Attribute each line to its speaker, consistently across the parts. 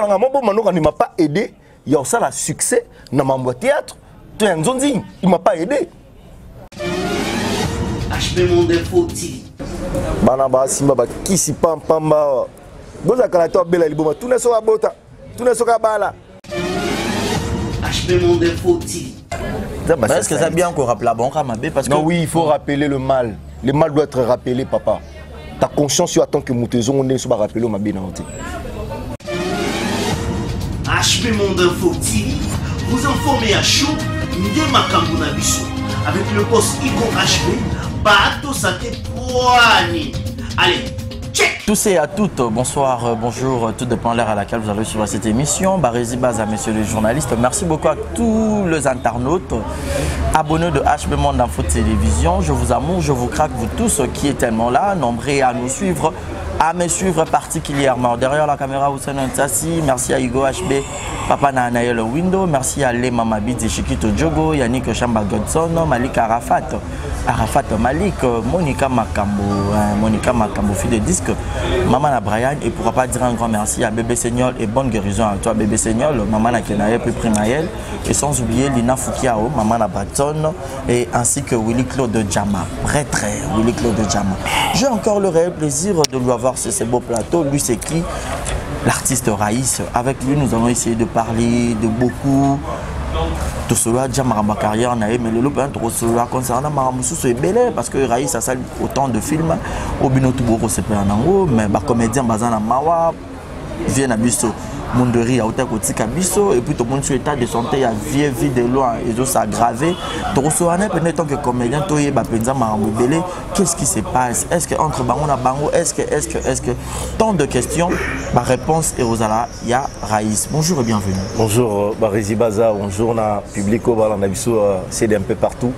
Speaker 1: Il ne m'a pas aidé. Il y a aussi le succès dans mon théâtre. Il ne m'a pas aidé.
Speaker 2: HB Monde Info-TV.
Speaker 1: Banaba Simba Kisi Pamba. Boza Kalato Bela Liboma. Tout ne sera bota. Tout ne sera bala.
Speaker 2: HB Monde Info-TV.
Speaker 3: Est-ce que ça bien qu'on rappelle la banque à Mabé parce que
Speaker 1: non, oui, il faut rappeler le mal. Le mal doit être rappelé, papa. Ta conscience, tu attends que Moutezo, on est sur rappeler au Mabé.
Speaker 2: HB Monde Info-TV. Vous informez à chaud. Avec le boss Ico HB, Bato Santé Poani. Allez, check.
Speaker 3: Tous et à toutes, bonsoir, bonjour, tout dépend de l'heure à laquelle vous allez suivre cette émission. Barési Baza, messieurs les journalistes, merci beaucoup à tous les internautes, abonnés de HB Monde Info Télévision. Je vous amour, je vous craque, vous tous qui êtes tellement là, nombreux à nous suivre, à me suivre particulièrement. Derrière la caméra, Hussein Ntassi, merci à Hugo HB, Papa Nanaël Window, merci à Lema Mabid, Shikito Djogo, Yannick Chamba Godson, Malik Arafat, Malik, Monica Makambo, fille de disque, Maman à Brian, et pourra pas dire un grand merci à Bébé Seigneur et bonne guérison à toi, Bébé Seigneur, Maman à Kenaye, puis Primaël, et sans oublier Lina Foukiao, Maman à Bratson, et ainsi que Willy Claude Djama, prêtre Willy Claude Djama. J'ai encore le réel plaisir de lui avoir sur ce beau plateau. Lui, c'est qui? L'artiste Raïs. Avec lui, nous allons essayer de parler de beaucoup. Tout cela, déjà ma carrière, mais le loup, tout cela concernant ma moussou, belé parce que Raïs a salé autant de films. Au binotu boko c'est pas en haut, mais bah comédien bazana mawa vient à biso. Monderi à hauteur côté biso et puis tout le monde sur l'état de santé a vieille vie de loin et ça aggravé. Tout cela n'est tant que comédien, toi y penza belé. Qu'est-ce qui se passe? Est-ce que entre bango na bango, est-ce que tant de questions, ma réponse est Rosala, il y a Raïs. Bonjour et bienvenue.
Speaker 1: Bonjour Barési Baza, bonjour na publico Balandabiso, c'est un peu partout.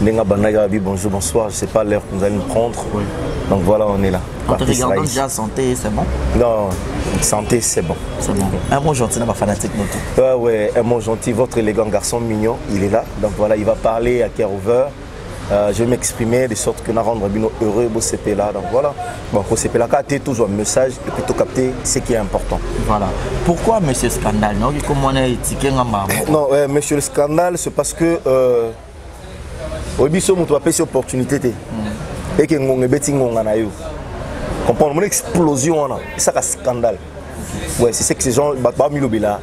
Speaker 1: Nenga Banaga bonjour, bonsoir, je sais pas l'heure que nous allons prendre. Oui. Donc voilà, on est là.
Speaker 3: En te regardant déjà santé, c'est bon?
Speaker 1: Non, santé c'est bon.
Speaker 3: C'est bon. Un mot gentil, n'a pas fanatique non tout.
Speaker 1: Ouais, un mot gentil, votre élégant garçon mignon, il est là. Donc voilà, il va parler à Kerover. Je vais m'exprimer de sorte que nous rendons heureux au CP là. Donc voilà. Bon, au CP là, capter toujours un message et plutôt capter ce qui est important.
Speaker 3: Voilà. Pourquoi monsieur Scandale? Non,
Speaker 1: monsieur le Scandale, c'est parce que au biso on doit payer cette opportunité et que on est bêtis on a eu. Comprendre mon explosion là, c'est un scandale. Ouais, c'est que ces gens battent Milobila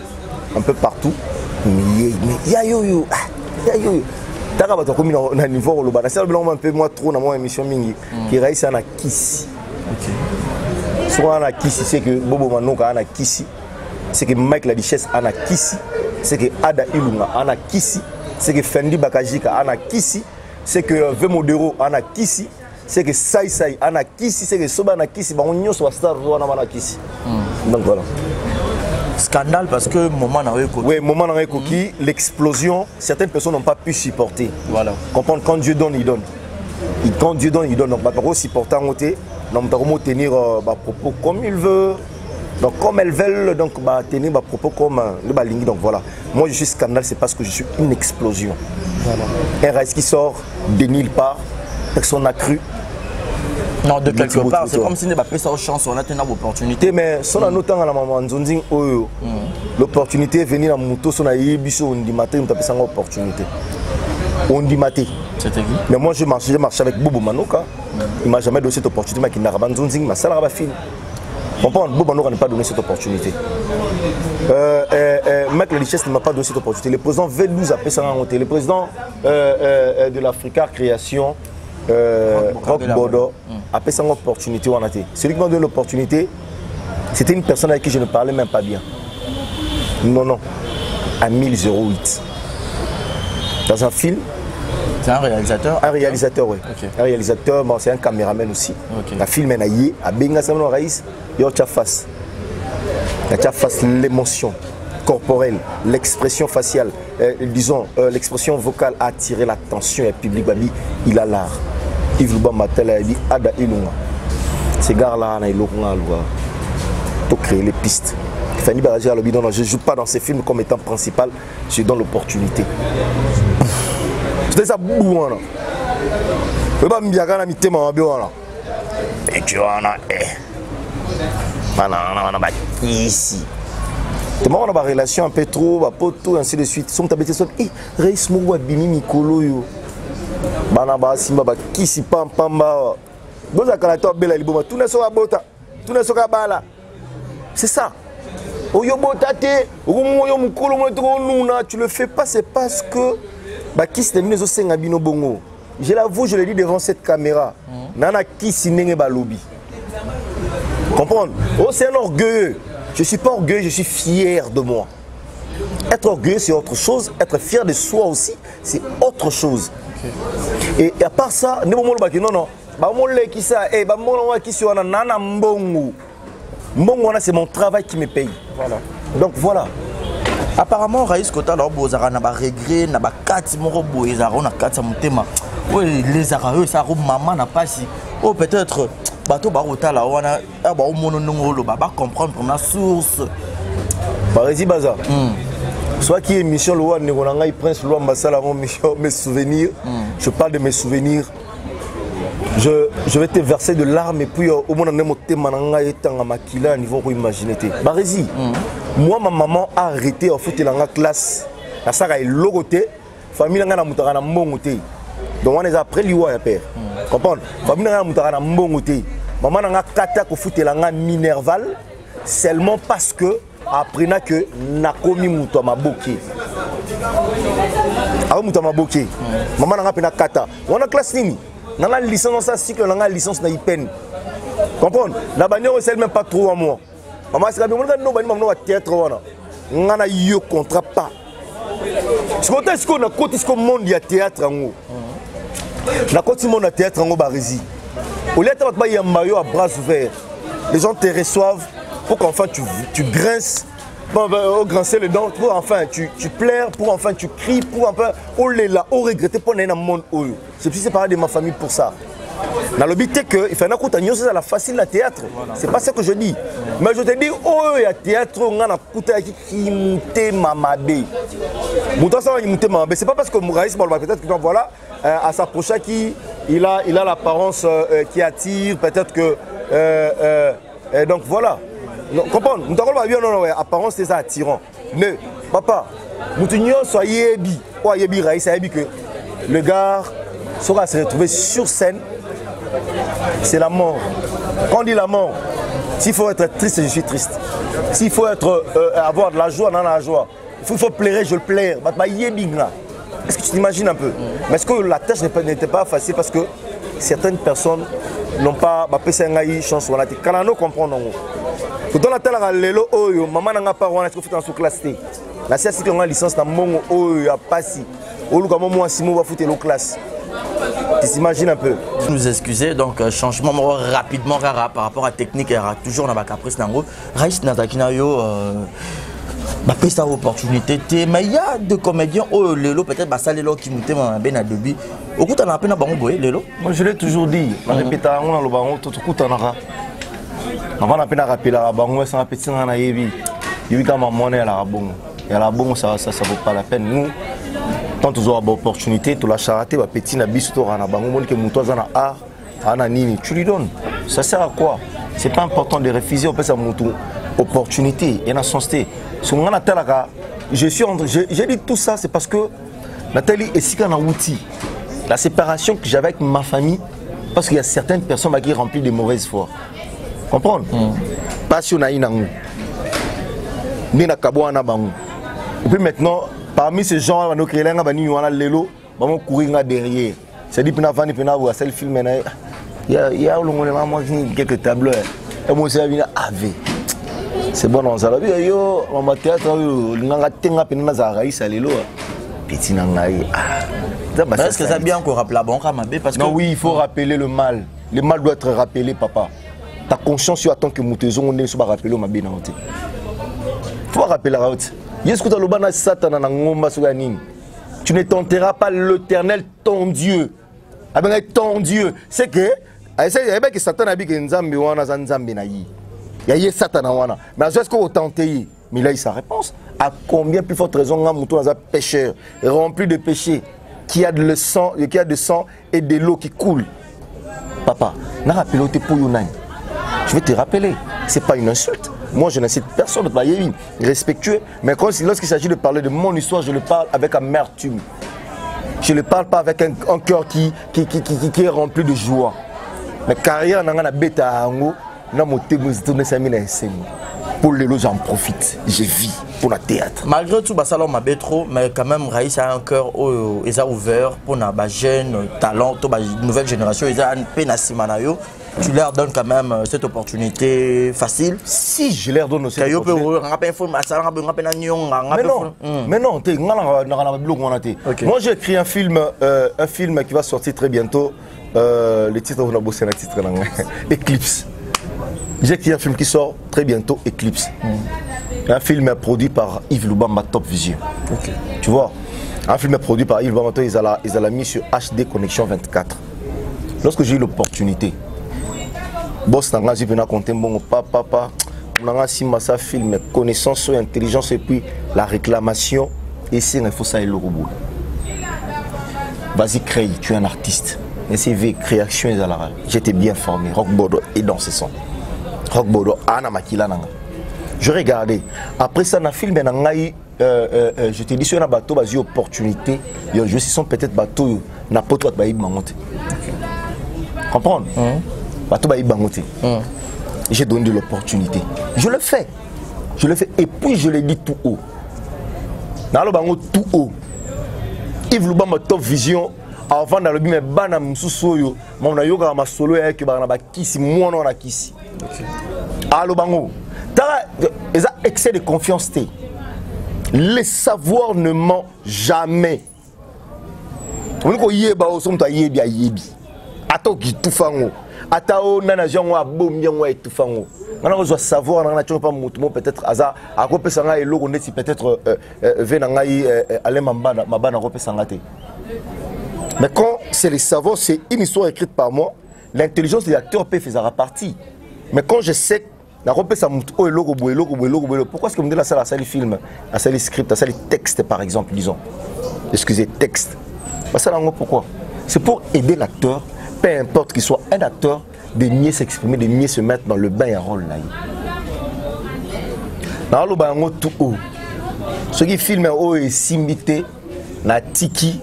Speaker 1: un peu partout. Mais ya yo. T'as pas comme on a niveau le bas. C'est un peu moi trop dans mon émission mingi qui réussit à Kissi. OK. Soit à Kissi, c'est que Bobo Manoka à Kissi. C'est que Mike la Richesse à Kissi. C'est que Ada Ilunga à Kissi. C'est que Fendi Bakajika à Kissi. C'est que Vemodero à Kissi. C'est que Sai à Kissi. C'est que Soba à Kissi. On y a soit star à Kissi. Donc voilà.
Speaker 3: Scandale parce que moment n'a eu
Speaker 1: oui, moment n'a eu l'explosion, certaines personnes n'ont pas pu supporter. Voilà. Comprendre quand Dieu donne, il donne. Et quand Dieu donne, il donne. Donc, pas supporter en côté, donc pas tenir propos comme il veut. Donc comme elles veulent, donc tenir propos comme le balingi. Donc voilà. Moi je suis scandale, c'est parce que je suis une explosion. Voilà. Un reste qui sort de nulle part, personne n'a cru.
Speaker 3: Non, de quelque part, c'est comme si on n'a pas sa chance, on a une opportunité.
Speaker 1: Mais si on a noté à la maman, l'opportunité est venue à mon moto, on a eu on dit matin, on a fait une opportunité. On dit matin.
Speaker 3: C'était qui?
Speaker 1: Mais moi je marche avec Bobo Manoka. Il ne m'a jamais donné cette opportunité, mais il n'a pas donné ma salle à film. Comprendre, Bobo Manoka n'a pas donné cette opportunité. Mec la Richesse ne m'a pas donné cette opportunité. Le président V12 a fait ça en hôtel. Le président de l'Africa Création. Rock Bordeaux a fait une opportunité. Celui qui m'a donné l'opportunité, c'était une personne avec qui je ne parlais même pas bien. Non, à 1008. Dans un film.
Speaker 3: C'est un réalisateur?
Speaker 1: Un réalisateur, oui. Okay. Un réalisateur, bon, c'est un caméraman aussi. Okay. Un film est naïe, à Benga Samuel Raïs, il y a face. Il y a face l'émotion corporelle, l'expression faciale, disons, l'expression vocale a attiré l'attention du public. Il a l'art. Yves Louba Matel a dit Ada Ilunga. Ces gars-là, ils ont créé les pistes. Fanny Baraji a le bidon. Je ne joue pas dans ces films comme étant principal, je donne l'opportunité. C'est ça, bououana. Je ne vais pas me dire que je suis là. Et tu en as. Ici. Tu as une relation un peu trop, tout, ainsi de suite. Sont habité sur Reis Moua Bini Mikolo yo. Banaba Simba Kisi Pam Pamba. Boza Kalato Bela Liboma. Tout n'est pas bota. Tout n'est pas bala. C'est ça. Oyo botate, Oyo Mukolo Nuna, tu le fais pas, c'est parce que Kisi termine au Sengabino Bongo. Je l'avoue, je l'ai dit devant cette caméra. Nana Kisi Nenge Balobi. Comprendre? Oh, c'est un orgueilleux. Je ne suis pas orgueilleux, je suis fier de moi. Être orgueilleux, c'est autre chose. Être fier de soi aussi, c'est autre chose. Okay. Et à part ça, non, c'est mon travail qui me paye. Voilà. Donc voilà.
Speaker 3: Apparemment, Raïs Kota, n'a pas regret, n'a pas quatre morobo, ils ont quatre motema. Oui, les araeux, ça roule maman n'a pas si. Oh, peut-être, bateau barota là, on a au mononongolo, bah comprendre pour la source.
Speaker 1: Parési Baza. Soit qui est mission loi Négonangaï Prince loi Massala mes souvenirs. Je parle de mes souvenirs. Je vais te verser de larmes et puis au moins on est mananga et tanga makila niveau où imaginer. Parési. Moi ma maman a arrêté au foot la classe. La saga est logoté. Famille nga na mutaka na mbongoté. Donc on est après liwa ya père. Comprendre? Famille nga na mutaka na mbongoté. Maman nga kata ko foot la nga Minerval seulement parce que après que nakomi muto maboké. Ah muto maboké. Maman nga pena kata. On a classe nini? Dans la licence dans sa cycle, dans la licence na IPN. Comprendre? La bannière c'est même pas trop à moi. Maman c'est la bonne non bannière maman théâtre wana. Ngana yo contrat pas. Ce qu'on a côté ce monde il y a théâtre en haut. La côté monde a théâtre en haut Barési. Au lieu de il y a maillot à bras ouverts. Les gens te reçoivent pour qu'enfin tu grinces. Pour grincer les dents, pour enfin tu pleures, pour enfin tu cries, pour enfin oh là, oh regretter pour un monde. C'est plus séparé de ma famille pour ça. Dans le but c'est que il faut n'écouter c'est la facile la théâtre. C'est pas ça que je dis. Mais je te dis oh il y a théâtre on a écouté qui monte mamabe. Montant ça va monter mamabe. C'est pas parce que Mouraïs peut-être que voilà à s'approcher qui il a l'apparence qui attire peut-être que donc voilà. Comprendre, nous avons bien non apparence c'est attirant. Mais papa, nous soyez yebi, ou yebi Raïs yebi que le gars sera se retrouver sur scène. C'est la mort. Quand on dit la mort, s'il faut être triste, je suis triste. S'il faut être avoir de la joie, dans la joie. Il faut pleurer, je le plaire. Est-ce que tu t'imagines un peu? Mais est-ce que la tâche n'était pas facile parce que certaines personnes n'ont pas une chance. Quand on comprend. Dans la telle lelo oyo maman n'a pas wana tu fais en sous classe T. La CSI qui a licence dans mon oyo a passé. Au lieu que moi Simon va foutre l'eau classe. Tu t'imagines un peu.
Speaker 3: Vous nous excusez donc changement rapidement rara par rapport à technique et toujours dans la caprice nango. Raïs Nazakina yo pas cette opportunité mais il y a des comédiens oh lelo peut-être ça lelo qui monte ben à début. Au coup on a peine bango boy lelo. Moi
Speaker 1: je l'ai toujours dit, la répéta on a le baron tout coup tanara. Avant de rappeler la banque, c'est un petit peu de yebi. Yebi quand maman est à la banque. Et à la banque, ça vaut pas la peine. Nous, tant que nous avons l'opportunité, tu l'as charité, petit nabis, tu as la banque, que nous avons art, tu lui donnes. Ça sert à quoi? C'est pas important de refuser, on peut savoir opportunité et la sensité. J'ai dit tout ça, c'est parce que Nathalie est si qu'un outil. La séparation que j'avais avec ma famille, parce qu'il y a certaines personnes qui remplissent de mauvaises foi. Comprendre? Passion na inangu. Nina kabwa na bangu. Et puis maintenant, parmi ces gens, nous créons un bani wana lelo, vamos courir derrière. C'est dit pena vani pena voir celle film na. Ya olongole na moi quelques tableaux. Et moi c'est bien ave. C'est bon on ça la vie yo, on théâtre yo, nganga tenga pena za raïsa lelo. Petit nangai.
Speaker 3: Est-ce que ça bien encore rappeler la banque à Mabé parce que
Speaker 1: non oui, il faut rappeler le mal. Le mal doit être rappelé papa. Ta conscience sur tant que Moutezon on est sur rappeler ma bénante. Faut rappeler la route. Yes que le bana Satan na ngomba sur nini. Tu ne tenteras pas l'Éternel ton Dieu. Avec ton Dieu, c'est que c'est que Satan a dit que Nzambe wana za Nzambe na yi. Ya yi Satan wana. Mais est-ce que vous tentez? Mais là il sa réponse. À combien plus forte raison nga mouton za pécheur rempli de péché qui a de sang et de l'eau qui coule. Papa, na rappelé pour Yunani. Je vais te rappeler, c'est pas une insulte. Moi, je n'incite personne de parler respectueux. Mais lorsqu'il s'agit de parler de mon histoire, je le parle avec amertume. Je ne le parle pas avec un cœur qui est rempli de joie. Mais carrière, pour les lots, j'en profite. Je vis pour le théâtre.
Speaker 3: Malgré tout, ça m'a trop, mais quand même, Raïs a un cœur ouvert pour les jeunes talents, la nouvelle génération. Ils ont un peine à Simanayo. Tu leur donnes quand même cette opportunité facile.
Speaker 1: Si je leur donne cette opportunité. Mais non, moi j'ai écrit un film qui va sortir très bientôt. Le titre c'est le titre Eclipse. J'ai écrit un film qui sort très bientôt, Eclipse. Un film produit par Yves Lubamba Top Vision. Okay. Tu vois, un film produit par Yves Lubamba, ils l'ont mis sur HD Connexion 24. Lorsque j'ai eu l'opportunité, boss n'a pas compté mon papa, on a un film, connaissance, intelligence et puis la réclamation. Et c'est il faut ça et le robot. Vas-y, crée, tu es un artiste. CV, création, j'étais bien formé. Rock Bordeaux et dans ce son. Rock Bordeaux, Anna Makila Nanga. Je regardais. Après ça, dans le film, je te dis, sur un bateau, j'ai eu opportunité. Je suis peut-être bateau, n'a pas trop de bangote. Comprendre? Bateau, bangote. J'ai donné de l'opportunité. Je le fais. Et puis, je le dis tout haut. Dans le bango tout haut. Yves Lubamba Top Vision. Avant dans le bim bana msusoyo mona yoga ma solo yake bana bakisi mwana na kisi allo bango ta eza excès de confiance té le savoir ne ment jamais on ko yeba o somta yebi ayebi atoki tufango atao nana jongo abom yango etufango ngana ko savoir ngana tcho pas mutumo peut-être aza akopesa nga eloko ndeti peut-être vena ngai ale mabana kopesa ngate. Mais quand c'est le savoir, c'est une histoire écrite par moi, l'intelligence de l'acteur peut faire partie. Mais quand je sais, pourquoi est-ce que vous me dites la salle film, la salle script, la salle texte par exemple, disons. Excusez, texte. Pourquoi? C'est pour aider l'acteur, peu importe qu'il soit un acteur, de mieux s'exprimer, de mieux se mettre dans le bain et un rôle là. Dans le bain, tout haut. Ceux qui filment haut et s'imiter, la tiki.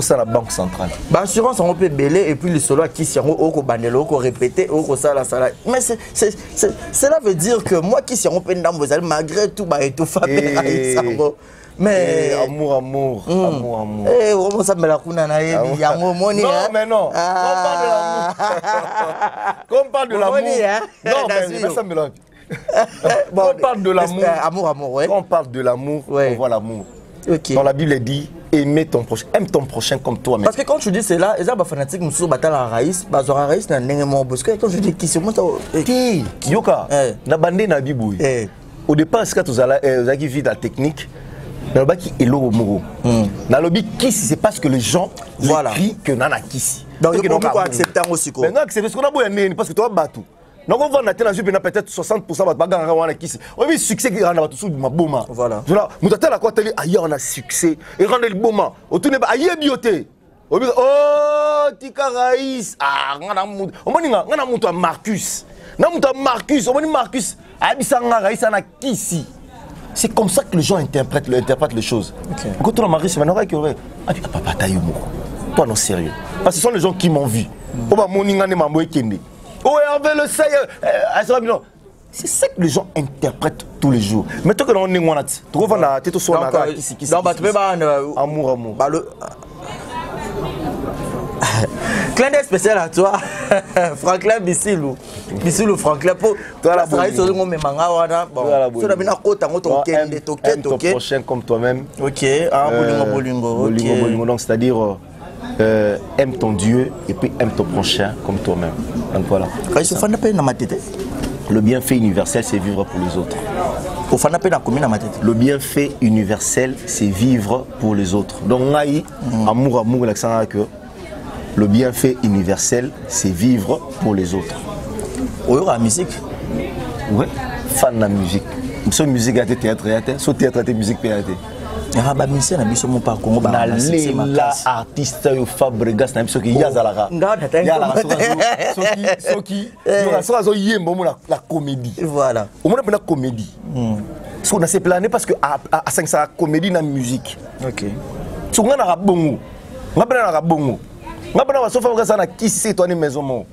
Speaker 1: C'est la banque centrale.
Speaker 3: L'assurance, on peut bêler et puis le solo qui s'y on répéter, mais cela veut dire que moi qui s'y malgré tout, tout mais
Speaker 1: amour.
Speaker 3: Eh, on ça me la kuna na yebi ya
Speaker 1: non, mais non. Comme parle de l'amour. Non, mais ça me l'a. On parle de l'amour.
Speaker 3: Amour, ouais.
Speaker 1: Quand on parle de l'amour, on voit l'amour.
Speaker 3: Okay.
Speaker 1: Dans la Bible, elle dit aimer ton prochain, aime ton prochain comme toi.
Speaker 3: Parce que quand tu dis cela, les gens fanatiques me sont battus à Raïs, bazora Raïs n'a rien parce que quand je dis qui c'est moi ça.
Speaker 1: Qui Yoka, na bandé na Biboui. Au départ, c'est quand vous avez vu la technique, na loba qui est l'eau moro. Na lobi qui c'est parce que les gens écrivent que nana qui.
Speaker 3: Donc on peut accepter aussi quoi.
Speaker 1: Mais non, c'est parce qu'on a beau aimer parce que toi batou. Donc on va en atteindre peut-être 60% de bagage on a qui c'est. On veut succès qui rend tout sous ma boma.
Speaker 3: Voilà.
Speaker 1: Voilà, mutata la quoi télé ailleurs on a succès et rendre le boma. Au tout n'est pas ailleurs bioté. Oh tika Raïs. Ah ngana mutu. On moni ngana mutu Marcus. Na mutu Marcus, on moni Marcus. Abisa ngana Raïs ana kisi. C'est comme ça que les gens interprètent les choses. Quand on a marié, c'est maintenant qu'il y aurait. Ah papa taille mo. Toi non sérieux. Parce que ce sont les gens qui m'ont vu. On va moni ngane mambo ekende. Oh, Hervé le sait. C'est ça que les gens interprètent tous les jours. Mais toi que l'on est en tu trouves la tête sur la amour.
Speaker 3: Clin d'œil spécial à toi, Franklin Bissilou. Bissilou Franklin pour
Speaker 1: toi la
Speaker 3: bonne. Sur le moment manga wana bon. Sur la bina kota ngoto kende toke.
Speaker 1: Ton prochain comme toi-même.
Speaker 3: OK, ah bolingo.
Speaker 1: Donc c'est-à-dire aime ton Dieu et puis aime ton prochain comme toi-même. Donc voilà. Le bienfait universel, c'est vivre pour les autres. Le bienfait universel, c'est vivre pour les autres. Donc, amour, l'accent que le bienfait universel, c'est vivre pour les autres.
Speaker 3: Oui, la musique.
Speaker 1: Oui, fan de la musique. so musique à théâtre et so théâtre et musique péate.
Speaker 3: Ba musicien na biso mon pas Congo ba
Speaker 1: na la artiste yo Fabregas na biso ki yazalaka. Soki so yembo la comédie.
Speaker 3: Voilà.
Speaker 1: Au moins la comédie. So na se plané parce que à 5 ça comédie na musique.
Speaker 3: OK.
Speaker 1: So nga na bongo. Nga bana na bongo. Nga bana so Fabregas na kisi c'est toi ni maison mon.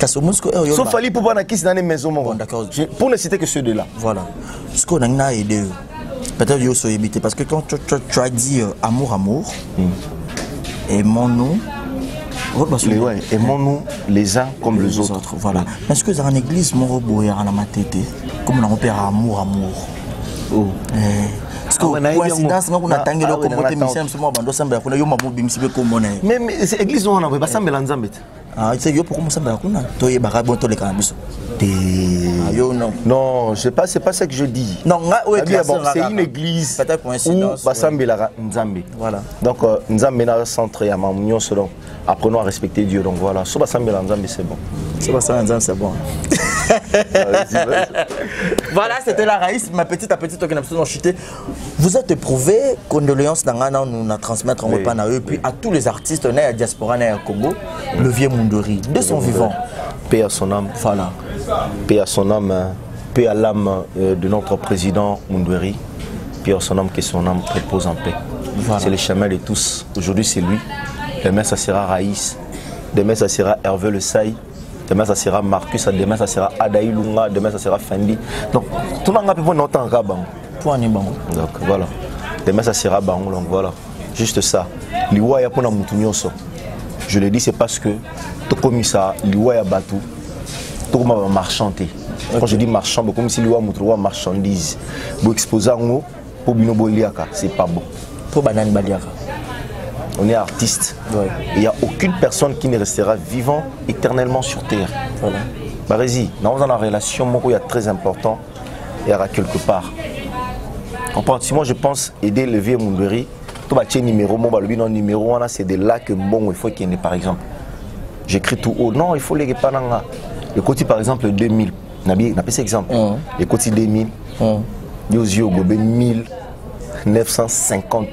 Speaker 1: So fallait pour na kisi na ni maison mon.
Speaker 3: D'accord.
Speaker 1: Pour ne citer que ceux de là.
Speaker 3: Voilà. Ce qu'on a aidé peut-être yo so éviter parce que quand tu as dit amour aimons-nous
Speaker 1: aimons-nous les uns comme les autres.
Speaker 3: Voilà. Est-ce que dans l'église mon boya na matete comme on père amour oh parce que coïncidence on a tangelo comme côté mission moi bando samba kuna yo mamu bimisi be comme on
Speaker 1: mais c'est église on a ba samba nzambe
Speaker 3: ah c'est yo pourquoi samba kuna to ye baka bon to le kanabiso
Speaker 1: non, c'est pas ça que je dis.
Speaker 3: Non,
Speaker 1: c'est une église
Speaker 3: peut-être coïncidence.
Speaker 1: Voilà. Donc Nzambe na centre ya mamunyo selon apprenons à respecter Dieu. Donc voilà, so basambela Nzambe c'est bon.
Speaker 3: So basambela Nzambe c'est bon. Voilà, c'était la Raïs, ma petite à petite qui n'a pas chuté. Vous êtes éprouvé, condoléances dans nous a transmettre en repas à eux, puis à tous les artistes nés à diaspora nés à Congo, le vieux Mundori, de son vivant.
Speaker 1: Paix à son âme.
Speaker 3: Voilà.
Speaker 1: Paix à son âme, paix à l'âme de notre président Mundweri, paix à son âme, que son âme repose en paix. Voilà. C'est le chemin de tous. Aujourd'hui c'est lui, demain ça sera Raïs, demain ça sera Hervé Le Saï, demain ça sera Marcus, demain ça sera Adaï Lunga, demain ça sera Fendi. Donc tout le monde a pu voir autant Gabang. Donc voilà, demain ça sera Bang, donc voilà, juste ça. Liwa pour je le dis c'est parce que tout comme ça, Liwa Batu. Tout comme marchanté. Quand je dis marchand, c'est comme si l'on a marchandise. Pour exposer pour Binobo Iliaka, c'est pas bon.
Speaker 3: Pour Banane Baliaka.
Speaker 1: On est artiste. Ouais. Il n'y a aucune personne qui ne restera vivant éternellement sur terre. Voilà. Barézi, dans la relation, il y a très important, il y aura quelque part. Si moi je pense aider le vieux Mundweri, tout le numéro, mon numéro, c'est de là que bon, il faut qu'il y ait par exemple. J'écris tout haut. Non, il faut les repananga. Le côté par exemple 2000, on a pris cet exemple. Le côté 2000, Yozio Gobe 1950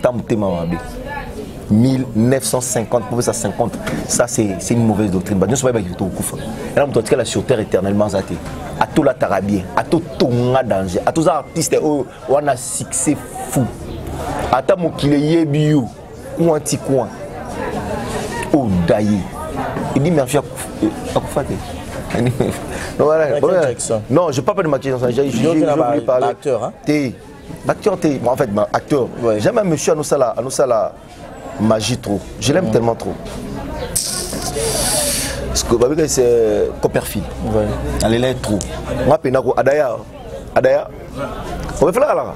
Speaker 1: 1950 pour ça 50. Ça c'est une mauvaise doctrine. Nous sommes pas au Koufa. Et là on doit être sur terre éternellement zaté. À tout la tarabien, à tout tonga danger, à tous les artistes où on a succès fou. À ta mokile yebiou ou anti coin. Oh daïe. Il dit merci à Koufa. Non, voilà. Non, je ne parle pas de Michael Jackson. J'ai voulu parler.
Speaker 3: Acteur, hein?
Speaker 1: Acteur, en fait, acteur. Ouais. J'aime un monsieur à nous la magie trop. Je l'aime tellement trop. Parce que c'est Copperfield. Ouais. Elle est trop. Moi, Penako, Adaya. On va faire là.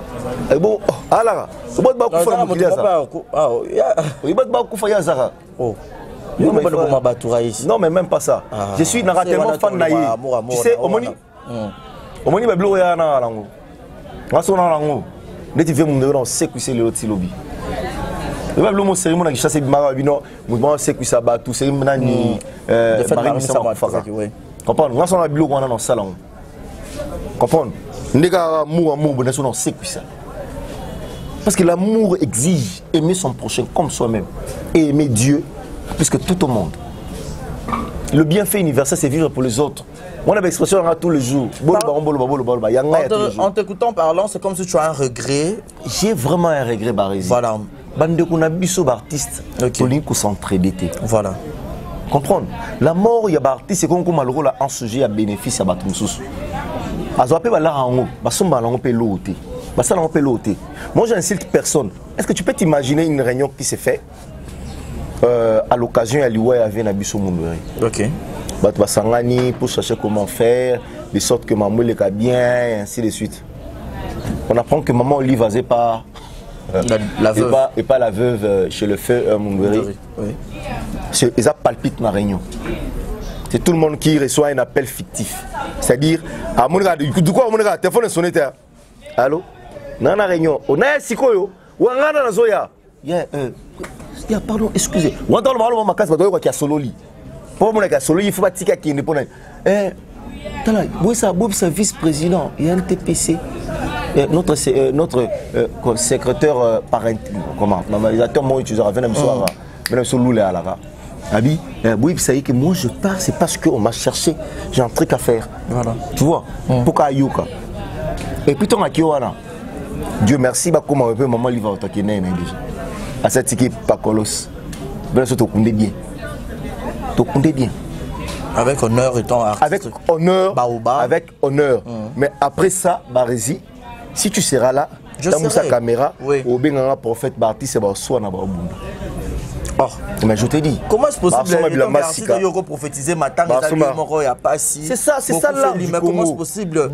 Speaker 1: Et bon, ah là. On va pas faire ça. Non mais même pas ça. Je suis tellement fan naïe. Tu sais, Omoni Bablo ya na lango. Ngaso na lango. Ndeti ve munde na sécuriser le lobby. Le Bablo mo série mo na chasse bimara bino, mo sécuriser ba tout série na ni Marie Samba Faka. Comprendre? Ngaso na bilo ko na salon. Comprendre? Ndeka mu bonne so na sécuriser. Parce que l'amour exige aimer son prochain comme soi-même et aimer Dieu. Plus que tout au monde. Le bienfait universel, c'est vivre pour les autres. On a l'expression tous les jours.
Speaker 3: En t'écoutant parlant, c'est comme si tu as un regret.
Speaker 1: J'ai vraiment un regret, Barézi.
Speaker 3: Voilà.
Speaker 1: Bande qu'on a biso d'artistes. Pour s'entraider.
Speaker 3: Voilà.
Speaker 1: Comprendre? La mort, il y a des artistes, c'est comme malheureux là, un sujet à bénéfice à Batumsous. Moi, j'insulte personne. Est-ce que tu peux t'imaginer une réunion qui s'est faite? À l'occasion, il y a eu un biso Mundweri.
Speaker 3: Ok.
Speaker 1: Sangani pour chercher comment faire, de sorte que maman le cas bien, et ainsi de suite. On apprend que maman Olive n'est pas
Speaker 3: la veuve.
Speaker 1: Et pas la veuve chez le feu Mundweri. Oui. Ils palpitent dans la réunion. C'est tout le monde qui reçoit un appel fictif. C'est-à-dire, du coup, mon téléphone est sonné. Allô? Dans la réunion, on a un sikoyo, ou un gars dans la zoya. Pardon, excusez. On entend le mal ma casse, il y a solo lit. Pour mon gars, solo, il faut pas tirer qui est indépendant. Ça, vice-président, il y a un TPC. Notre secrétaire parental, comment, moi, tu auras même soir, même sur l'oulé à la Abi, oui, ça y est que moi je pars, c'est parce qu'on m'a cherché, j'ai un truc à faire.
Speaker 3: Voilà.
Speaker 1: Tu vois, pourquoi Yuka. Et puis ton Akiwana, Dieu merci, bah comment on peut maman lui va au taquiner déjà. À cette équipe, pas colos. Ben ça te compte bien. Te compte bien.
Speaker 3: Avec honneur étant artiste.
Speaker 1: Avec honneur.
Speaker 3: Baoba.
Speaker 1: Avec honneur. Mais après ça, Barési, si tu seras là, dans sa caméra, au bien prophète Barti, c'est bon, soit na baobunda. Oh, mais je te dis.
Speaker 3: Comment est-ce possible de prophétiser matin
Speaker 1: c'est ça là.
Speaker 3: Mais comment est-ce possible?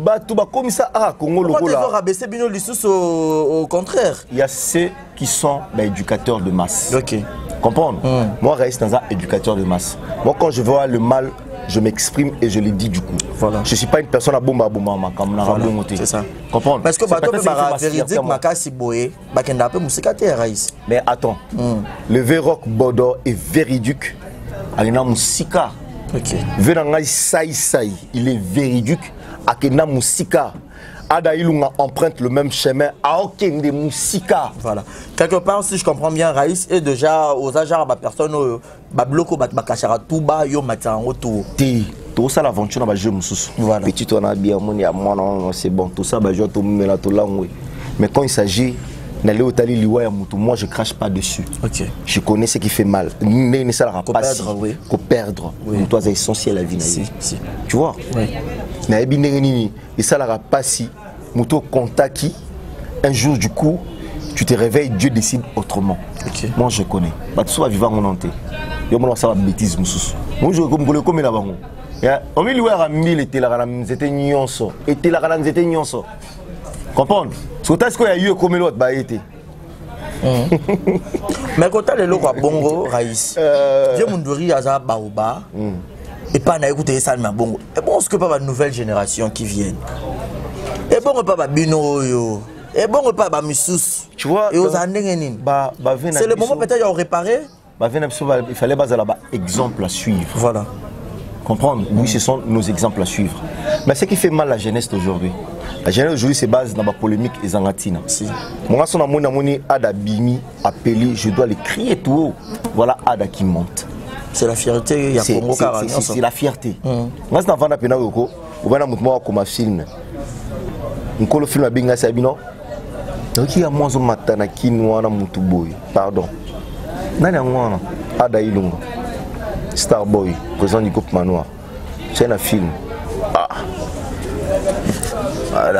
Speaker 1: Comme ça, Congo
Speaker 3: Comment tu vas rabaisser Bino Lissous au contraire?
Speaker 1: Il y a ceux qui sont éducateurs de masse.
Speaker 3: Ok.
Speaker 1: Comprendre? Moi, reste dans un éducateur de masse. Moi, quand je vois le mal, je m'exprime et je le dis du coup. Voilà. Je ne suis pas une personne à bomba comme la voilà. C'est ça. Comprendre? Parce que
Speaker 3: véridique makasi boye, bakenda peu musikate raïs.
Speaker 1: Mais attends. Le Vérok Bodo est véridique. Alina musika. OK. Venanga sai, il est véridique. Akena musika. Ada Ilunga emprunte le même chemin à aucun des Moussika. Voilà.
Speaker 3: Quelque part, si je comprends bien, Raïs est déjà aux agents, personne, bloco, bakachara, tout bas, yo matin, autour.
Speaker 1: Tout ça, l'aventure, on va jouer Moussous. Voilà. Petit, on a bien, c'est bon. Tout ça, je vais tout là. Mais quand il s'agit d'aller au Tali Liwa, moi, je crache pas dessus. Ok. Je connais ce qui fait mal. Ne ça la pas si. Qu'au perdre. Toi, c'est essentiel à la vie. Si. Tu vois? Oui. Et ça la pas si. Mouto contacti. Un jour, du coup, tu te réveilles, Dieu décide autrement. Okay. Moi, je connais. Bah, tout ça va vivre en monté. Yo, moi, ça va bêtise, moussous. Moi, je vais comme là-bas. On me dit que était là, c'était nyonso. Était là, c'était nyonso. Comprendre? C'est parce qu'il y a eu comme l'autre, bah, été.
Speaker 3: Mais quand tu as le logo à Bongo, Raïs, Dieu Mundouri a Baoba. Et pas écouter ça, mais bon. Et bon, ce que pas la nouvelle génération qui viennent. Et bon, pas Bino, et bon, pas Missous.
Speaker 1: Tu vois,
Speaker 3: et aux années, c'est le moment peut-être à réparer.
Speaker 1: Il fallait baser là-bas exemple à suivre.
Speaker 3: Voilà.
Speaker 1: Comprendre? Oui, ce sont nos exemples à suivre. Mais ce qui fait mal la jeunesse d'aujourd'hui, la jeunesse d'aujourd'hui se base dans la polémique et zangatina. Si. Moi, son amoni Ada Bimi appelé, je dois le crier tout haut. Voilà Ada qui monte.
Speaker 3: C'est la fierté, il y a
Speaker 1: c'est la fierté. Moi, c'est avant d'appeler Nako, on va nous comme un film. On le film à Binga Sabino. Donc, il y a moins de matana qui nous a mutuboy. Pardon. Nani amwana Ada Ilunga. Starboy, président du groupe Manoir. C'est un film. Non, t'as là.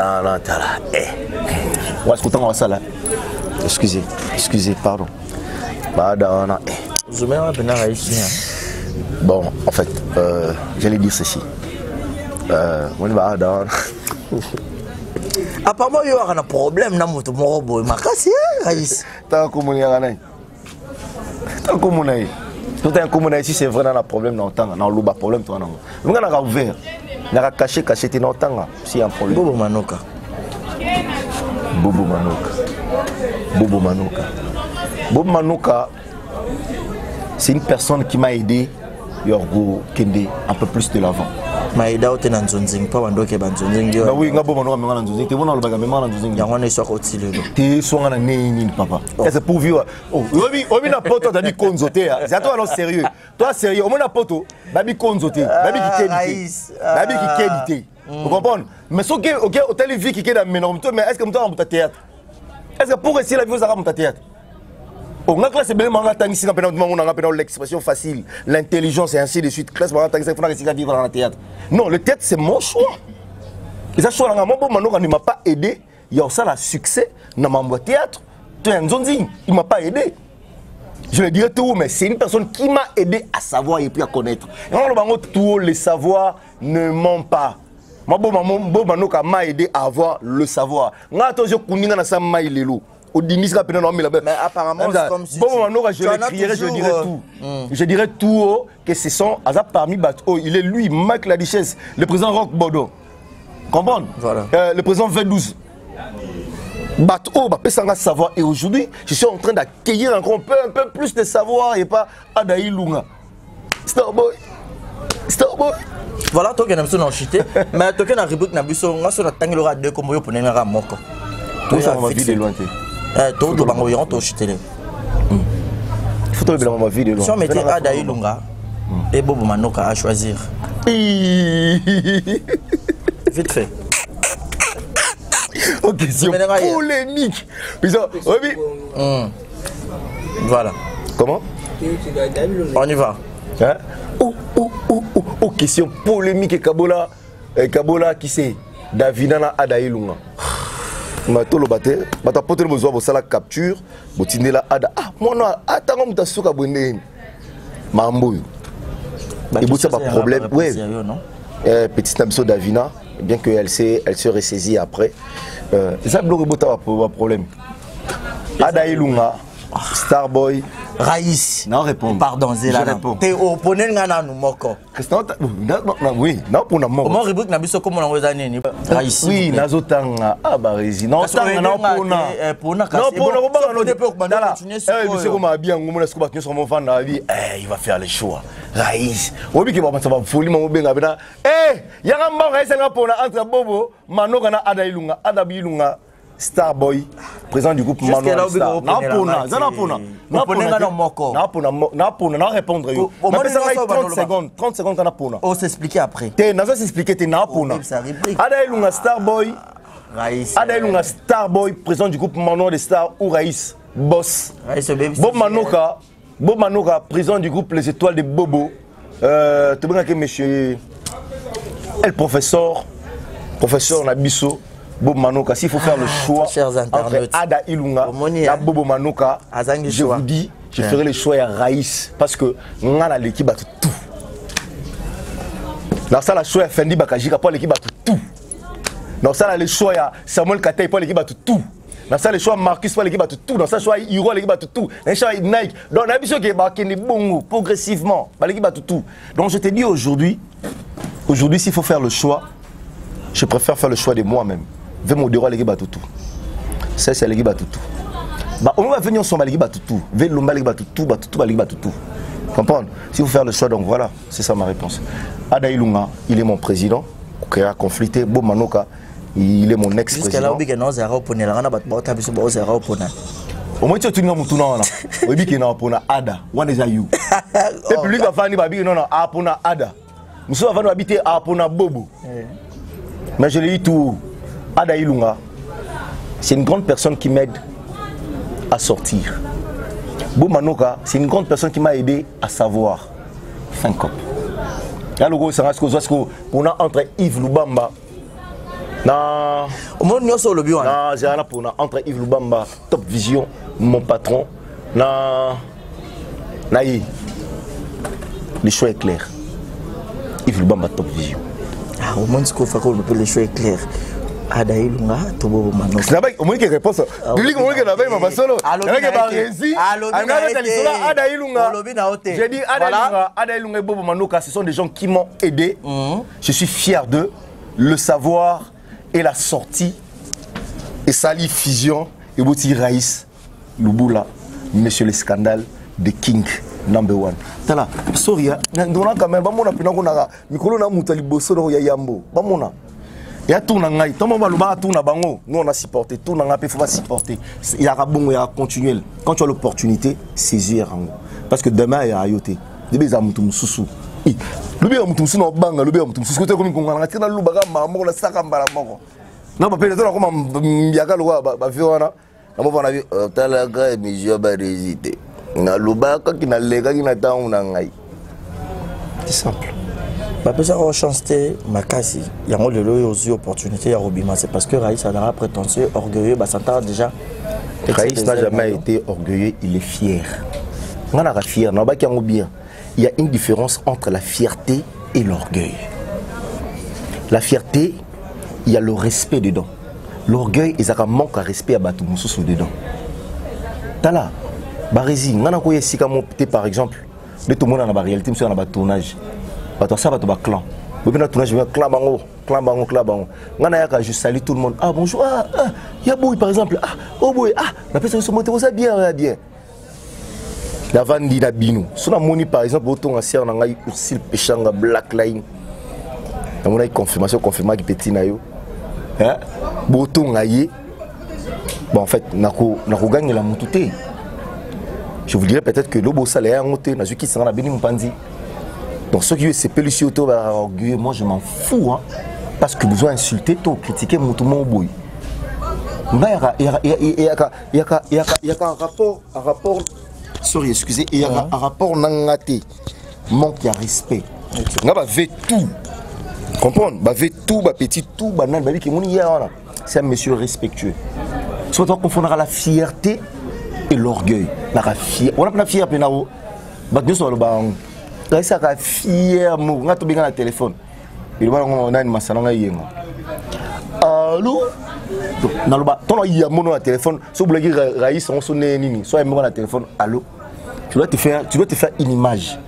Speaker 1: On va se contenter de ça là. Excusez, pardon. Bon, en fait, j'allais dire ceci.
Speaker 3: Apparemment, il y a un problème dans mon robot.
Speaker 1: Tant que tout est commun ici, c'est vrai dans le problème dans le temps, dans le problème. On a ouvert, on a caché dans le temps, s'il y a un problème. Bobo Manoka, c'est une personne qui m'a aidé Yorgo Kende un peu plus de l'avant.
Speaker 3: M'a aidé au Tenanzonzing, pas Wando Kebanzonzing.
Speaker 1: Oui, Ngabo Manoka Menganzonzing, tu es bon dans le bagage Menganzonzing.
Speaker 3: Il y a un essor au Tile.
Speaker 1: Tu es sur un nez, papa. C'est pour vivre. Oh, oui, n'a pas t'as dit Konzoté. C'est toi alors sérieux. Toi sérieux, au moins n'a pas toi. Babi Konzoté, Babi qui qualité. Vous comprenez? Mais ce qui OK, hôtel vie qui est dans ménage, mais est-ce que tu as un théâtre? Est-ce que pour essayer la vie vous avez un théâtre? On a classé bien l'expression facile, l'intelligence et ainsi de suite. Classe vivre dans le théâtre. Non, le théâtre c'est mon choix. Et ça choix ne m'a pas aidé. Il y a aussi le succès dans mon théâtre. Il m'a pas aidé. Je le dirais tout, mais c'est une personne qui m'a aidé à savoir et puis à connaître. Et tout les savoirs ne ment pas. Manoka m'a aidé à avoir le savoir. Mais
Speaker 3: apparemment, c'est comme si
Speaker 1: je dirais tout haut que ce sont parmi Bato. Il est lui, Mike la richesse, le président Roch Bodo. Comprendre? Voilà. Le président V12. Bato, savoir. Et aujourd'hui, je suis en train d'accueillir encore un peu plus de savoir et pas Adaï Lunga. Starboy.
Speaker 3: Voilà, toi qui as chuté, mais toi qui as rubrique Nabuso, on a sur la tangue de comme vous pour n'en moko.
Speaker 1: Tout ça ma vie de loin.
Speaker 3: Tout le bango yon to chitele.
Speaker 1: Faut te lever ma vie de loin.
Speaker 3: Si on mettait Ada Ilunga et Bobo Manoka à choisir. Vite fait.
Speaker 1: Ok, question polémique.
Speaker 3: Voilà.
Speaker 1: Comment?
Speaker 3: On y va.
Speaker 1: Hein? Oh, question polémique et Kabola qui c'est Davina Ada Ilunga. Matolo bate, bata potel besoin de la capture, botine la Ada. Ah, moi non, attends, muta souka bonne. Mambo. Et vous ça pas problème. Ouais. Petite Nabso Davina, bien qu'elle se ressaisit après. Ça bloque pas problème. Ada Ilunga, Starboy,
Speaker 3: Raïs.
Speaker 1: Non répond.
Speaker 3: Pardon, Zéla. T'es opponent ngana nous moko.
Speaker 1: Oui, non pour na moko.
Speaker 3: Comment rubrique na biso comme on a ni Raïs.
Speaker 1: Oui, nazotanga abarezi. Non tanga na pona.
Speaker 3: Pona
Speaker 1: non pona ko banga no de monsieur comme bien ngomona siko bakinyo sur mon fan na vie. Il va faire les choix. Raïs. Obi ki ba ça va folie mo benga bena. Yanga mbanga esenga pona entre Bobo, Manoka na Ada Ilunga, Ada Ilunga. Starboy, président du groupe Manoka. Non répondre. 30 secondes qu'on a pour.
Speaker 3: On s'expliquer après.
Speaker 1: S'expliquer Ada Ilunga Starboy. Ada Ilunga Starboy, président du groupe Manoka des Stars ou Raïs, boss. Bob Manoka, président du groupe Les Étoiles de Bobo. Tu veux que monsieur le professeur Nabiso. Bob Manoka, s'il faut faire le choix entre Ada Ilunga et Bobo Manoka, je vous dis, je ferai le choix à Raïs parce que nous avons l'équipe à tout. Dans ça, le choix à Fendi Bakajika pour l'équipe à tout. Dans ça, le choix à Samuel Katay pour l'équipe à tout. Dans ça, le choix à Marcus pour l'équipe à tout. Dans ça, le choix à Hiro l'équipe à tout. Dans le choix à Nike. Donc, on a vu que Bakeni Bongo progressivement l'équipe à tout. Donc, je te dis aujourd'hui, s'il faut faire le choix, je préfère faire le choix de moi-même. Ve modérer l'équipe à tout. Ça c'est l'équipe à tout. Bah on va venir ensemble l'équipe à tout. Ve lomba l'équipe à tout, l'équipe à tout. Comprendre? Si vous faire le choix donc voilà, c'est ça ma réponse. Ada Ilunga, il est mon président qui a conflicté. Bob Manoka, il est mon ex-président.
Speaker 3: Jusqu'à là obi que non zéro pour ne la na ba ta biso ba zéro pour na.
Speaker 1: Au moins tu tu ngam tuna wana. Obi que non pour na Ada. One is you. Et puis lui va fani ba bi non a pour na Ada. Muso va habiter a pour na Bobo. Mais je l'ai dit tout. Ada Ilunga, c'est une grande personne qui m'aide à sortir. Bob Manoka, c'est une grande personne qui m'a aidé à savoir. Fin cop. Là, le gros, c'est qu'on a entre Yves Lubamba. Entre Yves Lubamba, Top Vision, mon patron. Le choix est clair. Yves Lubamba, Top Vision.
Speaker 3: Au moins, ce qu'on fait, le choix est clair. Ada Ilunga, Bobo Manoka.
Speaker 1: C'est au moins qu'il réponse. Public, au moins qu'il avait ma solo. Ada Ilunga. J'ai dit Ada Ilunga et Bobo Manoka, ce sont des gens qui m'ont aidé. Je suis fier d'eux. Le savoir et la sortie. Et Sali Fusion. Et Bouti Raïs, Lubula, Monsieur le Scandale de King number 1. Tala, sorry, ndona quand même, bamona pinakona, mikolo na mutali boso ya yambo. Bamona. Il y a tout nangai, tout le monde a tout bango, nous on a supporté, tout nangai, il faut pas supporter. Il y a bon, il y a continuel. Quand tu as l'opportunité, saisir rango. Parce que demain il y a ayoté. Débé za mutum susu. Le bien mutum susu no banga, le bien mutum susu côté comme qu'on a tina lubaga mamo la saka mbala moko. Non pas peut-être comme yaka loa ba viona. Namo vana vi talaga emission ba résister. Na lubaka kina lega kina taun nangai. C'est simple.
Speaker 3: Parce que chanté Makasi, il y a aussi opportunité à Robima, c'est parce que Raïs a prétentieux, orgueilleux, bah ça déjà.
Speaker 1: Raïs n'a jamais été orgueilleux, il est fier. On a fier, on a bien. Il y a une différence entre la fierté et l'orgueil. La fierté, il y a le respect dedans. L'orgueil, il y a un manque à respect à Batou Moussou dedans. Tala, Barézi, on a quoi par exemple, tout le monde a la réalité, on a un tournage. Ça va être clan. Je salue tout le monde. Ah bonjour, il y a Boy par exemple. Ah, oh Boy, la personne se monte, ça bien, bien. La Vandi na Bino. Si on a moni par exemple, autant à serre, on a eu aussi péchanga Black Line. On a eu confirmation qui petit na yo. Hein? Boton aïe. bon en fait nako gagner la moutouté. Je vous dirais peut-être que l'obo salaire monté na qui sera la béni mpandi. Donc ceux qui c'est pelusi auto orgueilleux, moi je m'en fous hein, parce que vous insulter toi critiquer mon tout mon boy. Il y a un rapport sorry excusez, il y a un rapport nangaté manque de respect. On va faire tout. Comprendre, va faire tout, va petit tout, banane, va dire que mon hier c'est un monsieur respectueux. Soit on confondra la fierté et l'orgueil. On a la fierté na o. Ba deux sur le bang. Là ça ka fier mo ngato binga na téléphone. Il va on a une masalanga yenga. Allô? Dans le bas, ton il y a mon téléphone, si vous voulez raïs on sonne nini, soit il me le téléphone, allô? Tu dois te faire une image.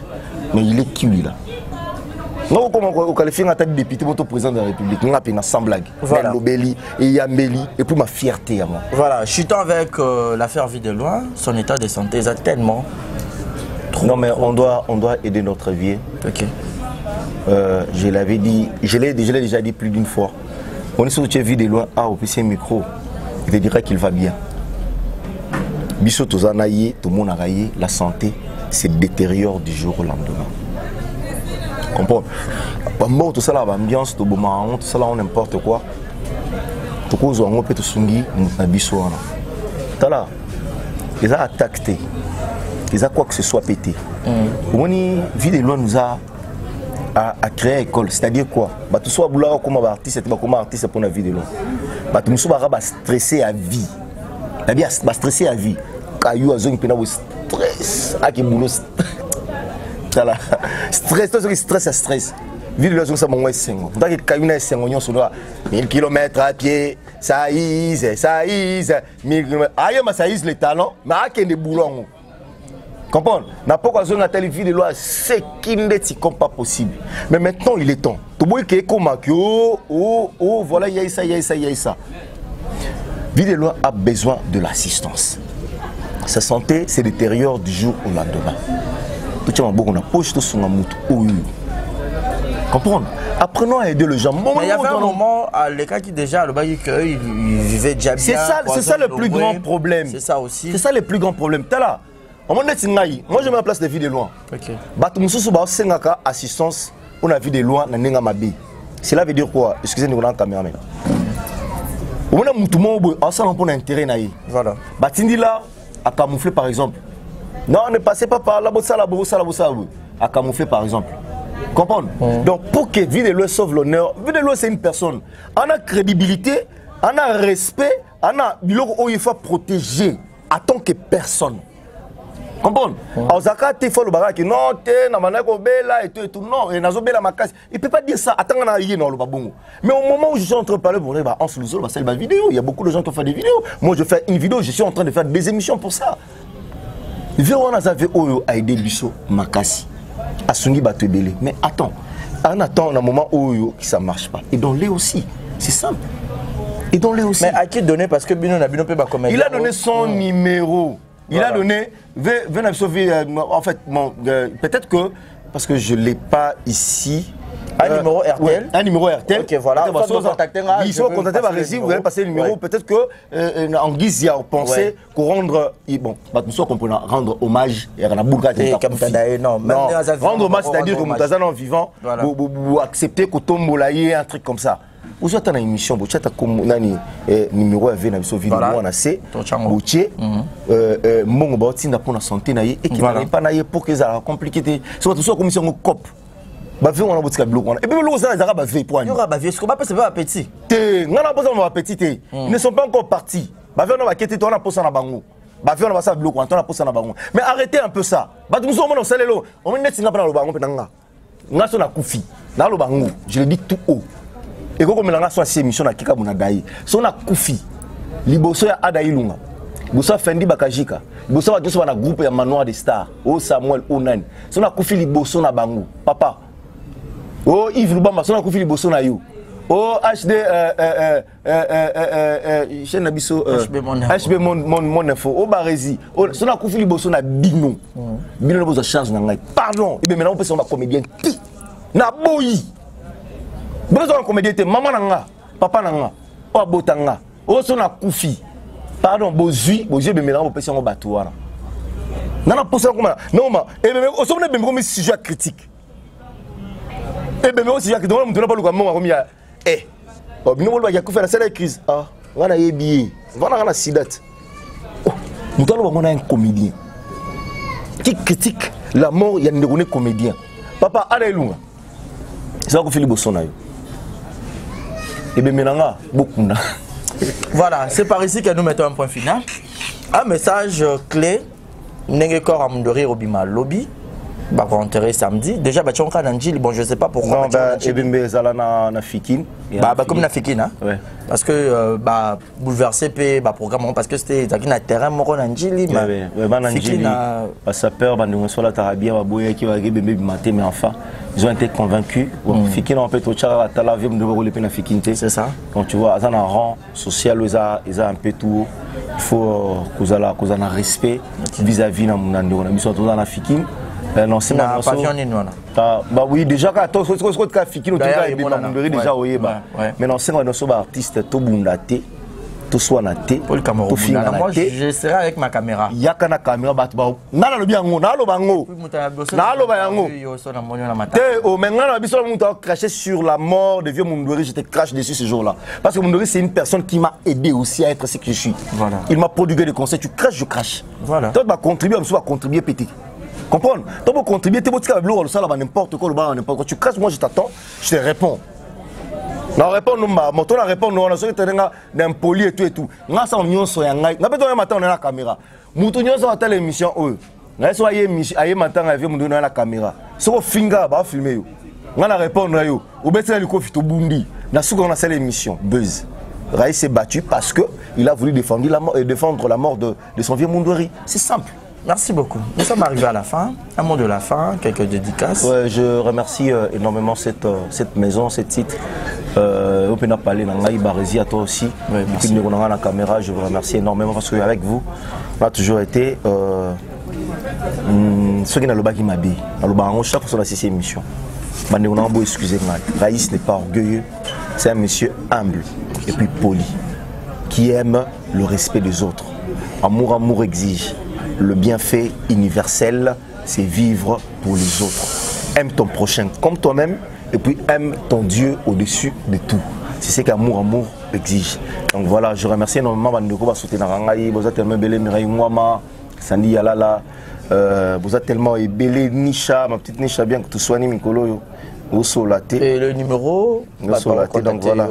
Speaker 1: Mais il est qui lui là? Non, comment on qualifie un tête député pour président de la République? On a pris sans blague. Voilà. Lobeli et Yambeli et pour ma fierté à moi. Voilà,
Speaker 3: chutant avec l'affaire Videloin, son état de santé est tellement trop.
Speaker 1: Non mais on doit aider notre vie.
Speaker 3: Ok.
Speaker 1: Je l'avais dit, je l'ai déjà dit plus d'une fois. On est sur le Videloin au PC micro, il te dira qu'il va bien. Biso tozanaye, tout le monde a raillé, la santé se détériore du jour au lendemain. Comprends? Bon, tout ça là, l'ambiance, tout ça là, n'importe quoi. Tout ça, on peut te sungi, on a biso. T'as là, ils ont attaqué, ils ont quoi que ce soit pété. On y Videloin nous a créé une école, c'est-à-dire quoi? Bah tout soit boulot comme artiste, comme artiste pour la Videloin. Bah tout le monde va stresser à vie. C'est-à-dire va stresser à vie. Caillou a zone pena stress, à qui boulot. Voilà. Stress, tout ce qui stress. Videloin ça mon sengo. Donc il caillou na sengo nyon sur 1000 km à pied, ça ise 1000 km. Aïe ma ça ise les talents, mais à qui des boulons. Comprends? N'a pas besoin de la télévision de loi, c'est qui n'est pas possible. Mais maintenant il est temps. Tout le monde qui est comme voilà, il y a ça. Videloin a besoin de l'assistance. Sa santé se détériore du jour au lendemain. Tout le monde a poche tout son amour. Comprends? Apprenons à aider les gens.
Speaker 3: Mais il y avait un moment, les cas qui déjà, le bail qu'il vivait déjà bien.
Speaker 1: C'est ça le plus grand problème.
Speaker 3: C'est ça aussi.
Speaker 1: C'est ça le plus grand problème. T'as là. Moi je mets en place des Videloin.
Speaker 3: Ok.
Speaker 1: Assistance pour la Videloin na nenga mabi. Cela veut dire quoi? Excusez-nous dans la caméra. On a mutumo ensemble pour intérêt naï.
Speaker 3: Voilà.
Speaker 1: Batindi là à camoufler par exemple. Non, ne passez pas par la bossa à camoufler par exemple. Comprendre? Donc pour que Videloin sauve l'honneur, Videloin c'est une personne. On a crédibilité, on a respect, on a biloko il faut protéger en tant que personne. Comprends? Ozaka te faut le baraki non te na manako bela et tout non et nazo bela makasi. Il peut pas dire ça attends na yé non le babongo. Mais au moment où je suis en train de parler pour bah on se le va faire une vidéo, il y a beaucoup de gens qui font des vidéos. Moi je fais une vidéo, je suis en train de faire des émissions pour ça. On a fait oyo a aidé biso makasi. Asungi ba te belé. Mais attends, on attend un moment oyo qui ça marche pas. Et donne-les aussi. C'est simple. Et donne-les aussi.
Speaker 3: Mais à qui donner parce que Bino peut pas commettre.
Speaker 1: Il a donné son numéro. Il a donné, en fait, peut-être que, parce que je ne l'ai pas ici.
Speaker 3: Un numéro RTL.
Speaker 1: Ouais, un numéro RTL.
Speaker 3: Ok, voilà.
Speaker 1: Il faut contacter par récit, vous allez passer le numéro. Peut-être que, en guise, il y a pensé qu'on rendre, bon, nous qu'on peut rendre hommage et à la bourgade.
Speaker 3: Non,
Speaker 1: rendre hommage, c'est-à-dire que Moutazan en vivant, vous acceptez que Tombolaye, un truc comme ça. Vous êtes dans une émission, vous êtes comme numéro AV dans la vidéo, on a C, Boutier, mon bâti n'a pas la santé et qui n'a pas pour que ça compliqué. C'est tout ça comme si on cop. Bah on a boutique bloc et puis l'eau ça les arabes veut point.
Speaker 3: Il y aura bavé, ce qu'on appelle c'est pas petit.
Speaker 1: On a pas besoin de petit. Ils ne sont pas encore partis. Bah on va quitter toi on a posé na bango. Bah on va ça bloc on a posé na bango. Mais arrêtez un peu ça. Bah nous sommes on sale lo. On met net pas dans le bango penanga. On a son na kufi. Na le bango, je le dis tout haut. Et quand on a soit émission na kika buna dai. So na kufi. Liboso ya adailunga. Bosa Fendi Bakajika. Bosa wa joso na groupe ya Manoir des Stars. O Samuel Onan. So na kufi liboso na bango. Papa. Oh Yves Lubamba, so na kufi liboso na yo. Oh HD chez Nabiso HB mon info. Oh Barezi. Oh so na kufi liboso na Bino. Bino boza charge na ngai. Pardon. Et bien maintenant on peut ser un comédien ti. Na boyi. Besoin de comédien, maman nanga, papa nanga, o abotanga, o so na kufi. pardon, bozui bemela bo pesi ngo bato wana. Nana posa comment non ma et même au sommet bemela comme sujet critique. Et bemela aussi sujet donc on ne pas le comment comme ya oh bino ba ya ko faire la crise ah wana yebi wana sidat. Oh mutalo ba un comédien qui critique la mort ya ndekone comédien. Papa alelunga. Ça ko Philippe Bossona yo. Et bemela beaucoup na.
Speaker 3: Voilà, c'est par ici que nous mettons un point final. Un message clé. N'engé corps à Mundori Robima Lobby. Bah, on enterré samedi. Déjà, bah, tu as un Njili. Bon, je sais pas pourquoi.
Speaker 1: Non, bah, na Fikine.
Speaker 3: Bah, comme na Fikine, hein.
Speaker 1: Ouais.
Speaker 3: Parce que, bah, bouleversé, bah, programme, parce que c'était un terrain, mon Njili.
Speaker 1: Ouais, Njili. Bah, ça peur, bah, nous, sur la Tarabia, bah, Boya, qui va arriver, mais enfin, ils ont été convaincus. Fikine, en fait, au Tchara, t'as la vie, de rouler na Fikine. C'est ça. Donc, tu vois, dans un rang social, ils ont un peu tout. Il faut que vous ayez un respect vis-à-vis de nous. Ils dans la Fikine. Non, c'est pas bah oui, déjà, quand tu as Fikine, tu as déjà oué. Mais non, c'est un artiste, tout bundate, tout soit naté.
Speaker 3: Pour le Cameroun, moi, je serai avec ma caméra.
Speaker 1: Il y a qu'une caméra, nalo bien, nalo bango. Nalo bango. Maintenant, on a craché sur la mort de vieux Mundori. J'étais craché dessus ce jour-là. Parce que Mundori, c'est une personne qui m'a aidé aussi à être ce que je suis. Voilà. Il m'a prodigué des conseils. Tu craches, je crache. Voilà. Toi, tu vas contribuer, tu vas contribuer petit. Comprends? Tu vas contribuer, tu vas n'importe quoi, n'importe quoi. Tu craches, moi je t'attends, je te réponds. Non, réponds, non, mon ton répond, non, on a sorti d'un poli et tout et tout. Nous sommes en train de faire un matin, on a la caméra. Nous sommes en train de faire l'émission. Nous sommes en train de faire l'émission. Nous sommes la caméra. Si on filme, on va filmer. On a répondu. On va faire Bundi. Nous sommes en train de faire l'émission. Buzz. Raïs s'est battu parce qu'il a voulu défendre la mort de son vieux Mundori. C'est simple.
Speaker 3: Merci beaucoup. Nous sommes arrivés à la fin. Un mot de la fin, quelques dédicaces.
Speaker 1: Ouais, je remercie énormément cette maison, ce site. On peut en parler à toi aussi. Ouais, merci. Depuis que nous avons la caméra, je vous remercie énormément parce qu'avec vous, on a toujours été ceux qui n'ont pas m'habillé. Chaque fois sur la sixième émission. Excusez-moi. Raïs n'est pas orgueilleux. C'est un monsieur humble et puis poli qui aime le respect des autres. Amour exige. Le bienfait universel, c'est vivre pour les autres. Aime ton prochain comme toi-même et puis aime ton Dieu au-dessus de tout. C'est ce qu'amour exige. Donc voilà, je remercie énormément Bandeko Basouté Narangaï, vous êtes tellement belé Mireille Mwama, Sandy Yalala, vous êtes tellement belé Nisha, ma petite Nisha bien que tu sois ni Mikolo, Osolate.
Speaker 3: Et le numéro
Speaker 1: Osolate, donc voilà,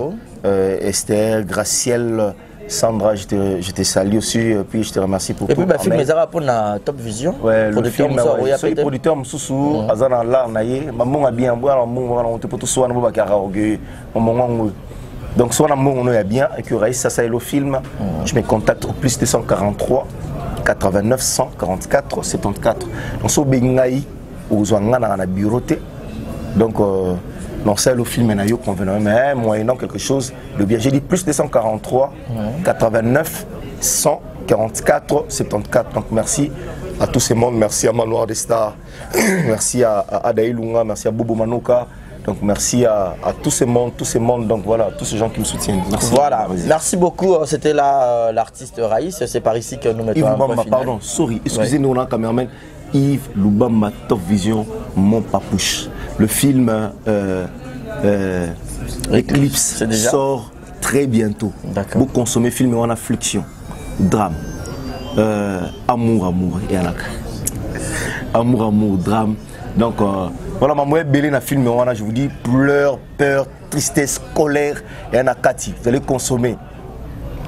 Speaker 1: Esther, Gracielle. Sandra, je te salue aussi, puis je te remercie pour tout.
Speaker 3: Et puis, le film est pour la Top Vision.
Speaker 1: Ouais, le film, c'est le producteur Moussou, Azana Larnaye, maman a bien boire, on te peut tout soit un karaoké, donc soit on est bien, et que Raïs, ça c'est le film, je me contacte au plus 243 89 144 74. Donc, so bengaï, aux Zouangana na bureauté, donc. Non, c'est le film convenant, mais moyennant quelque chose de bien. J'ai dit plus 243, 89, 144, 74. Donc merci à tous ces mondes, merci à Manoir des Stars, merci à Adaï Lunga, merci à Bobo Manouka. Donc merci à tous ces mondes, donc voilà, tous ces gens qui me soutiennent. Merci.
Speaker 3: Voilà, merci beaucoup. C'était l'artiste Raïs, c'est par ici que nous mettons un point final.
Speaker 1: Pardon, sorry, excusez-nous, on a un caméraman. Yves Lubamba Top Vision, mon papouche. Le film Eclipse sort très bientôt. Vous consommez film en affliction, drame, amour et amour, drame. Donc voilà, ma mère belé na film je vous dis pleurs, peur, tristesse, colère et un akati. Vous allez consommer.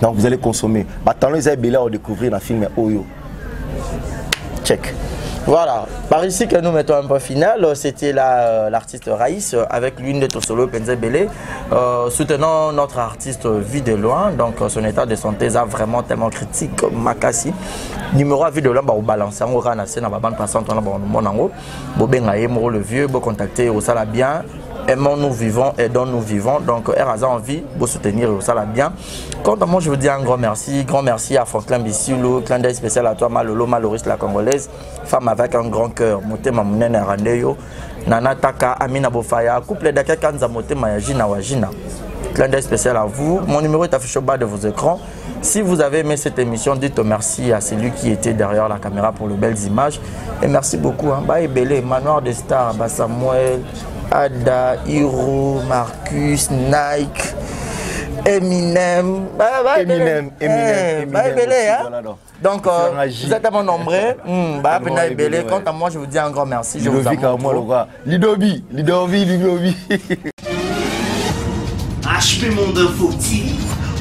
Speaker 1: Donc vous allez consommer. Maintenant les belé à découvrir dans film Oyo. Check.
Speaker 3: Voilà, par ici que nous mettons un point final, c'était l'artiste Raïs avec l'une de solo Penze Belé, soutenant notre artiste Vie de loin, donc son état de santé est vraiment tellement critique, Makassi. Numéro à Vie de loin, on balance, on va passer dans la bande passante, on va le vieux, on contacter au sala bien. Aimons nous vivons, aidons nous vivons. Donc, RAZA envie de soutenir ça là bien. Quant à moi, je vous dis un grand merci à Franklin Bissilo, clin d'œil spécial à toi, Malolo, Maloris la Congolaise, femme avec un grand cœur, Motema Mounene Randeyo, Nana Taka, Amina Bofaya, couple d'Aka Kanza Motema Yajina Wajina. Clin d'œil spécial à vous. Mon numéro est affiché au bas de vos écrans. Si vous avez aimé cette émission, dites merci à celui qui était derrière la caméra pour les belles images. Et merci beaucoup. Hein. Belé, Manoir des Stars, Samuel, Ada, Hiro, Marcus, Nike, Eminem.
Speaker 1: Eminem.
Speaker 3: Donc, vous êtes à mon nombre. Quant à moi, je vous dis un grand merci. Je vous
Speaker 1: Lidobi.
Speaker 2: HP Monde Info TV,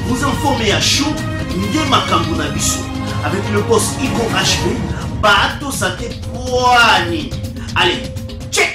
Speaker 2: vous informez à chaud, Ndema Kambuna Bissou, avec le boss Ico HP, Bato Santé Poani. Allez,